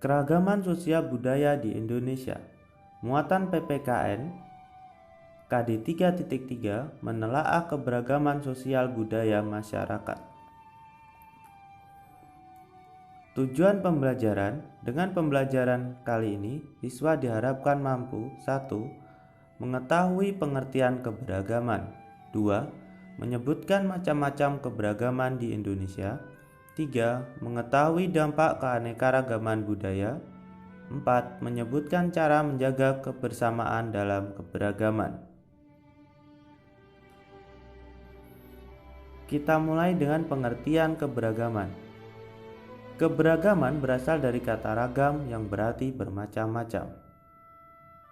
Keragaman sosial budaya di Indonesia. Muatan PPKN KD 3.3 menelaah keberagaman sosial budaya masyarakat. Tujuan pembelajaran. Dengan pembelajaran kali ini, siswa diharapkan mampu 1. Mengetahui pengertian keberagaman. 2. Menyebutkan macam-macam keberagaman di Indonesia. 3. Mengetahui dampak keanekaragaman budaya. 4. Menyebutkan cara menjaga kebersamaan dalam keberagaman. Kita mulai dengan pengertian keberagaman. Keberagaman berasal dari kata ragam yang berarti bermacam-macam.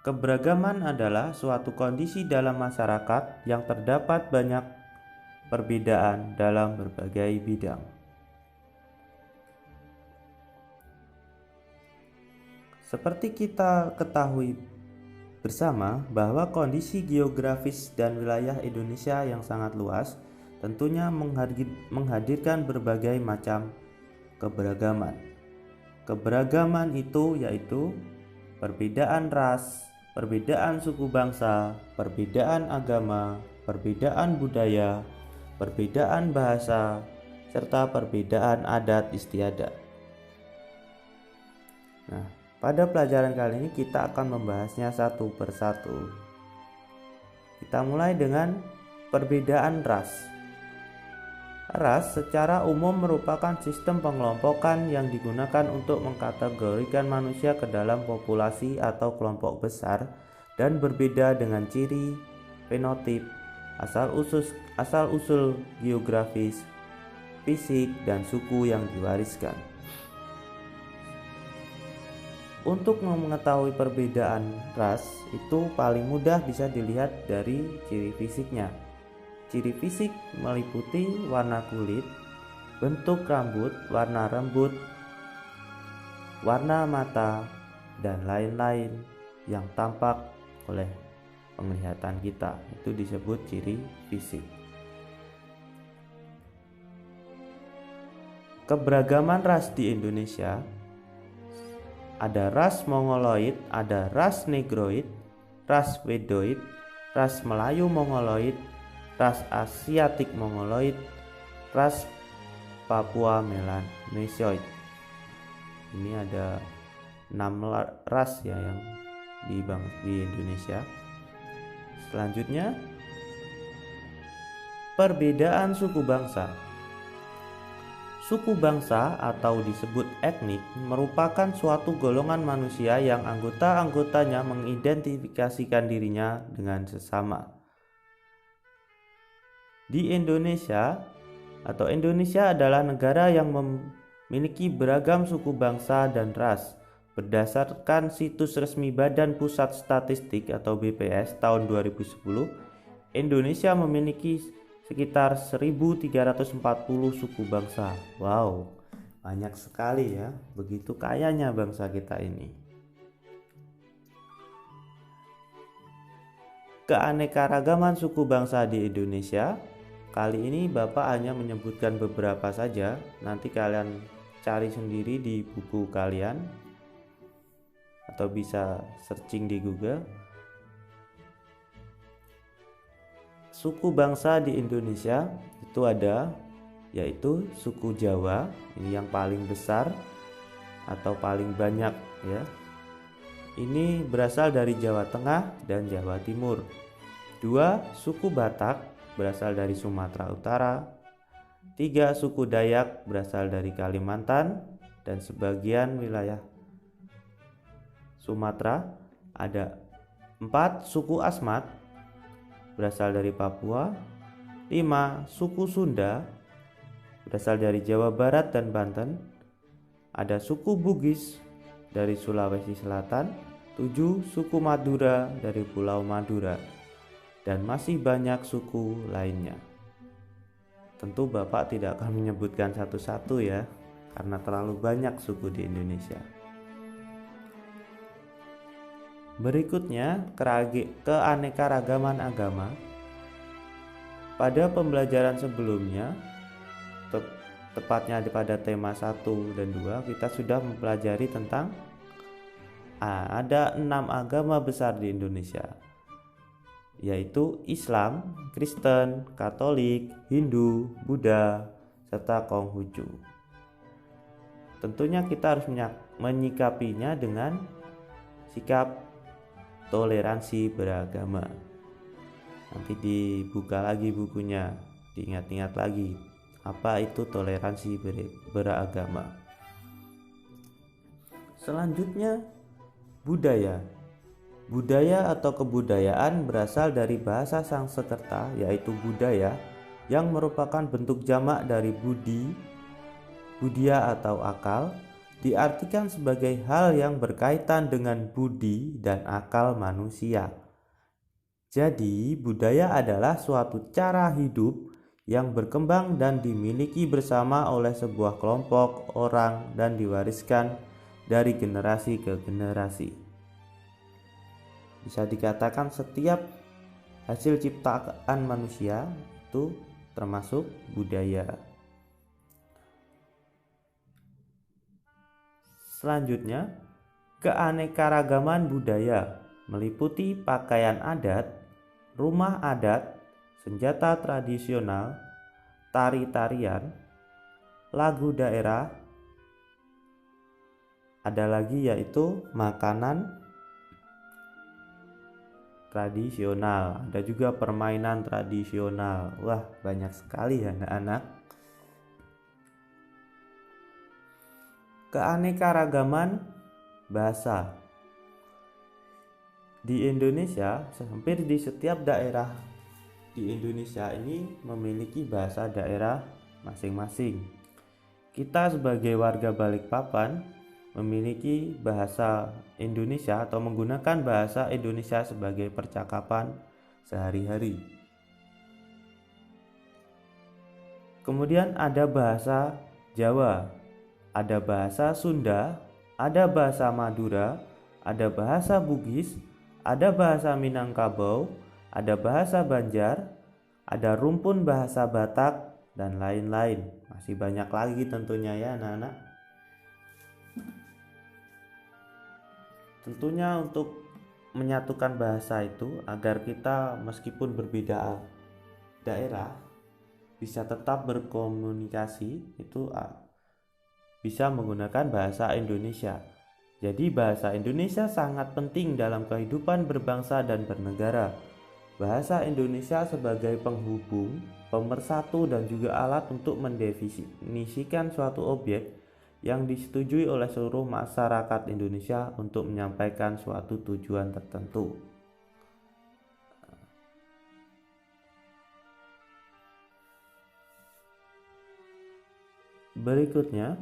Keberagaman adalah suatu kondisi dalam masyarakat yang terdapat banyak perbedaan dalam berbagai bidang. Seperti kita ketahui bersama bahwa kondisi geografis dan wilayah Indonesia yang sangat luas tentunya menghadirkan berbagai macam keberagaman. Keberagaman itu yaitu perbedaan ras, perbedaan suku bangsa, perbedaan agama, perbedaan budaya, perbedaan bahasa, serta perbedaan adat istiadat. Nah, pada pelajaran kali ini kita akan membahasnya satu persatu. Kita mulai dengan perbedaan ras. Ras secara umum merupakan sistem pengelompokan yang digunakan untuk mengkategorikan manusia ke dalam populasi atau kelompok besar dan berbeda dengan ciri, fenotip, asal-usul geografis, fisik, dan suku yang diwariskan. Untuk mengetahui perbedaan ras itu paling mudah bisa dilihat dari ciri fisiknya. Ciri fisik meliputi warna kulit, bentuk rambut, warna rambut, warna mata, dan lain-lain yang tampak oleh penglihatan kita. Itu disebut ciri fisik. Keberagaman ras di Indonesia. Ada ras Mongoloid, ada ras Negroid, ras Wedoid, ras Melayu Mongoloid, ras Asiatik Mongoloid, ras Papua Melanesioid. Ini ada 6 ras ya yang di Indonesia. Selanjutnya, perbedaan suku bangsa. Suku bangsa atau disebut etnik merupakan suatu golongan manusia yang anggota-anggotanya mengidentifikasikan dirinya dengan sesama. Di Indonesia adalah negara yang memiliki beragam suku bangsa dan ras. Berdasarkan situs resmi Badan Pusat Statistik atau BPS tahun 2010, Indonesia memiliki sekitar 1340 suku bangsa. Wow, banyak sekali ya, begitu kayanya bangsa kita ini. Keanekaragaman suku bangsa di Indonesia. Kali ini Bapak hanya menyebutkan beberapa saja, nanti kalian cari sendiri di buku kalian atau bisa searching di Google. Suku bangsa di Indonesia itu ada, yaitu suku Jawa, ini yang paling besar atau paling banyak ya. Ini berasal dari Jawa Tengah dan Jawa Timur. 2. Suku Batak berasal dari Sumatera Utara. 3. Suku Dayak berasal dari Kalimantan dan sebagian wilayah Sumatera. Ada 4. Suku Asmat berasal dari Papua. 5. Suku Sunda berasal dari Jawa Barat dan Banten. Ada suku Bugis dari Sulawesi Selatan. 7. Suku Madura dari Pulau Madura. Dan masih banyak suku lainnya. Tentu Bapak tidak akan menyebutkan satu-satu ya, karena terlalu banyak suku di Indonesia. Berikutnya, keanekaragaman agama. Pada pembelajaran sebelumnya tepatnya pada tema 1 dan 2 kita sudah mempelajari tentang ada 6 agama besar di Indonesia, yaitu Islam, Kristen, Katolik, Hindu, Buddha, serta Konghucu. Tentunya kita harus menyikapinya dengan sikap toleransi beragama. Nanti dibuka lagi bukunya, diingat-ingat lagi apa itu toleransi beragama. Selanjutnya, budaya. Budaya atau kebudayaan berasal dari bahasa Sanskerta, yaitu budaya, yang merupakan bentuk jamak dari budia atau akal, diartikan sebagai hal yang berkaitan dengan budi dan akal manusia. Jadi, budaya adalah suatu cara hidup yang berkembang dan dimiliki bersama oleh sebuah kelompok orang dan diwariskan dari generasi ke generasi. Bisa dikatakan setiap hasil ciptaan manusia itu termasuk budaya. Selanjutnya, keanekaragaman budaya meliputi pakaian adat, rumah adat, senjata tradisional, tari-tarian, lagu daerah, ada lagi yaitu makanan tradisional, ada juga permainan tradisional. Wah, banyak sekali ya anak-anak. Keanekaragaman bahasa. Di Indonesia, hampir di setiap daerah di Indonesia ini memiliki bahasa daerah masing-masing. Kita sebagai warga Balikpapan memiliki bahasa Indonesia atau menggunakan bahasa Indonesia sebagai percakapan sehari-hari. Kemudian ada bahasa Jawa, ada bahasa Sunda, ada bahasa Madura, ada bahasa Bugis, ada bahasa Minangkabau, ada bahasa Banjar, ada rumpun bahasa Batak, dan lain-lain. Masih banyak lagi tentunya ya anak-anak. Tentunya untuk menyatukan bahasa itu agar kita meskipun berbeda daerah bisa tetap berkomunikasi, itu bisa menggunakan bahasa Indonesia. Jadi bahasa Indonesia sangat penting dalam kehidupan berbangsa dan bernegara. Bahasa Indonesia sebagai penghubung, pemersatu, dan juga alat untuk mendefinisikan suatu objek yang disetujui oleh seluruh masyarakat Indonesia untuk menyampaikan suatu tujuan tertentu. Berikutnya,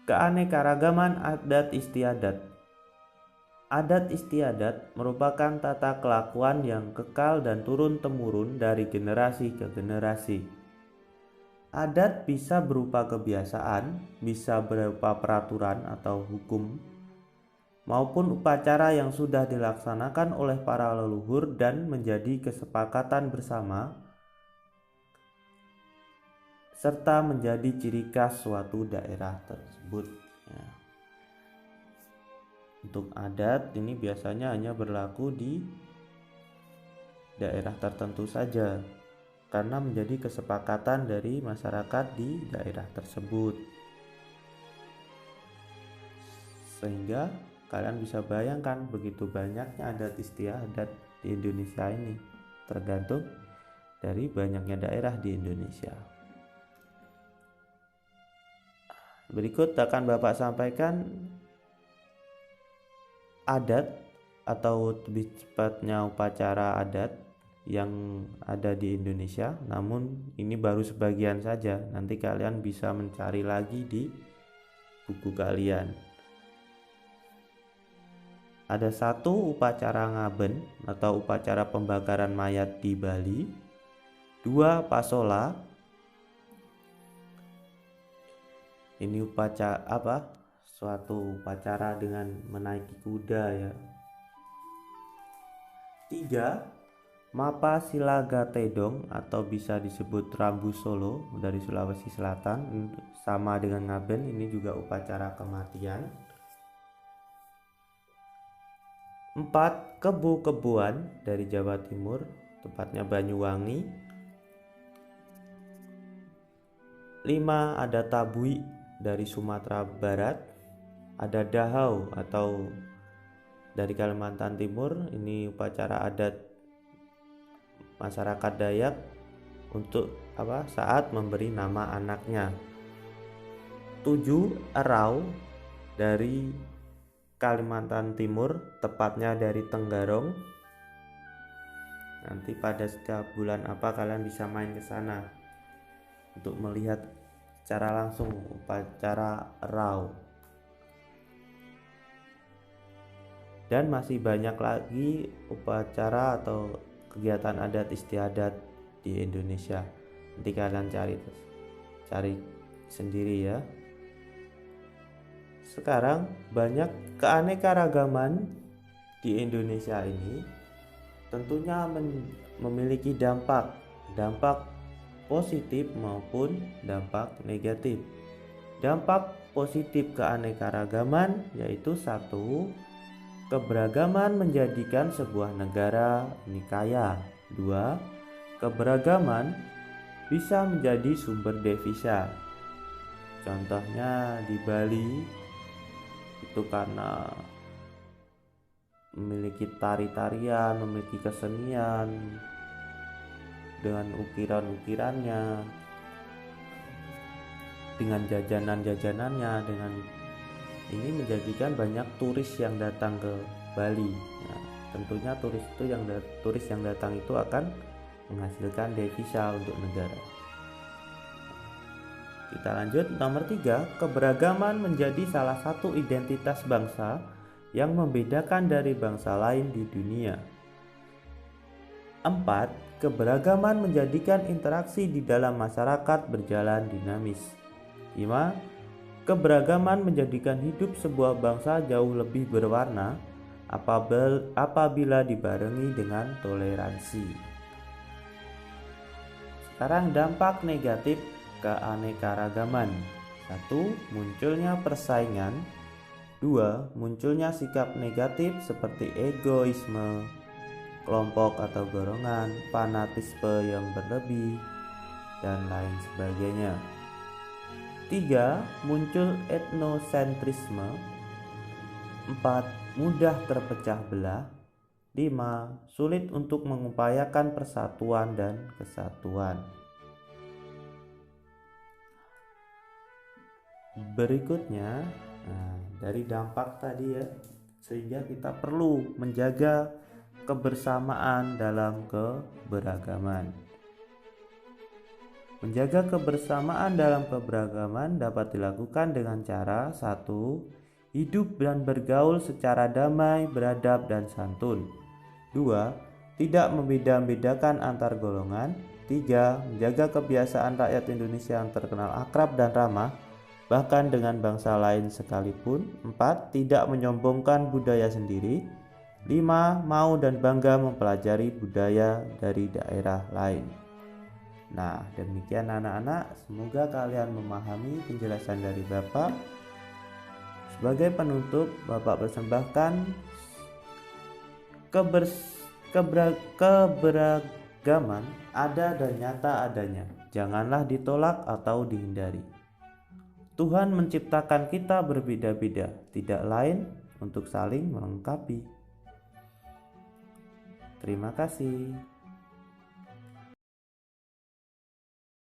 keanekaragaman adat istiadat. Adat istiadat merupakan tata kelakuan yang kekal dan turun-temurun dari generasi ke generasi. Adat bisa berupa kebiasaan, bisa berupa peraturan atau hukum, maupun upacara yang sudah dilaksanakan oleh para leluhur dan menjadi kesepakatan bersama, serta menjadi ciri khas suatu daerah tersebut. Untuk adat ini biasanya hanya berlaku di daerah tertentu saja karena menjadi kesepakatan dari masyarakat di daerah tersebut. Sehingga kalian bisa bayangkan begitu banyaknya adat istiadat di Indonesia ini, tergantung dari banyaknya daerah di Indonesia. Berikut akan Bapak sampaikan adat atau lebih tepatnya upacara adat yang ada di Indonesia, namun ini baru sebagian saja. Nanti kalian bisa mencari lagi di buku kalian. Ada 1 upacara ngaben atau upacara pembakaran mayat di Bali, 2 pasola. Ini upacara suatu upacara dengan menaiki kuda ya. 3 Mapa Silaga Tedong atau bisa disebut Rambu Solo dari Sulawesi Selatan, sama dengan Ngaben, ini juga upacara kematian. 4. Kebu-kebuan dari Jawa Timur, tepatnya Banyuwangi. 5. Ada Tabui dari Sumatera Barat. Ada Dahau atau dari Kalimantan Timur, ini upacara adat masyarakat Dayak untuk saat memberi nama anaknya. 7. Erau dari Kalimantan Timur, tepatnya dari Tenggarong. Nanti pada setiap bulan apa kalian bisa main ke sana untuk melihat secara langsung upacara Erau. Dan masih banyak lagi upacara atau kegiatan adat istiadat di Indonesia. Nanti kalian cari sendiri ya. Sekarang banyak keanekaragaman di Indonesia ini tentunya memiliki dampak positif maupun dampak negatif. Dampak positif keanekaragaman yaitu 1. Keberagaman menjadikan sebuah negara ini kaya. 2. Keberagaman bisa menjadi sumber devisa. Contohnya di Bali itu karena memiliki tari-tarian, memiliki kesenian dengan ukiran-ukirannya, dengan jajanan-jajanannya, dengan ini menjadikan banyak turis yang datang ke Bali. Nah, tentunya turis yang datang itu akan menghasilkan devisa untuk negara. Kita lanjut, nomor 3, keberagaman menjadi salah satu identitas bangsa yang membedakan dari bangsa lain di dunia. 4. Keberagaman menjadikan interaksi di dalam masyarakat berjalan dinamis. 5. Keberagaman menjadikan hidup sebuah bangsa jauh lebih berwarna apabila dibarengi dengan toleransi. Sekarang dampak negatif keanekaragaman. 1. Munculnya persaingan. 2. Munculnya sikap negatif seperti egoisme kelompok atau golongan, fanatisme yang berlebih, dan lain sebagainya. 3. Muncul etnosentrisme. 4. Mudah terpecah belah. 5. Sulit untuk mengupayakan persatuan dan kesatuan. Berikutnya, dari dampak tadi ya, sehingga kita perlu menjaga kebersamaan dalam keberagaman. Menjaga kebersamaan dalam keberagaman dapat dilakukan dengan cara 1. Hidup dan bergaul secara damai, beradab dan santun. 2. Tidak membeda-bedakan antar golongan. 3. Menjaga kebiasaan rakyat Indonesia yang terkenal akrab dan ramah, bahkan dengan bangsa lain sekalipun. 4. Tidak menyombongkan budaya sendiri. 5. Mau dan bangga mempelajari budaya dari daerah lain. Nah, demikian anak-anak, semoga kalian memahami penjelasan dari Bapak. Sebagai penutup, Bapak persembahkan keberagaman ada dan nyata adanya. Janganlah ditolak atau dihindari. Tuhan menciptakan kita berbeda-beda, tidak lain untuk saling melengkapi. Terima kasih.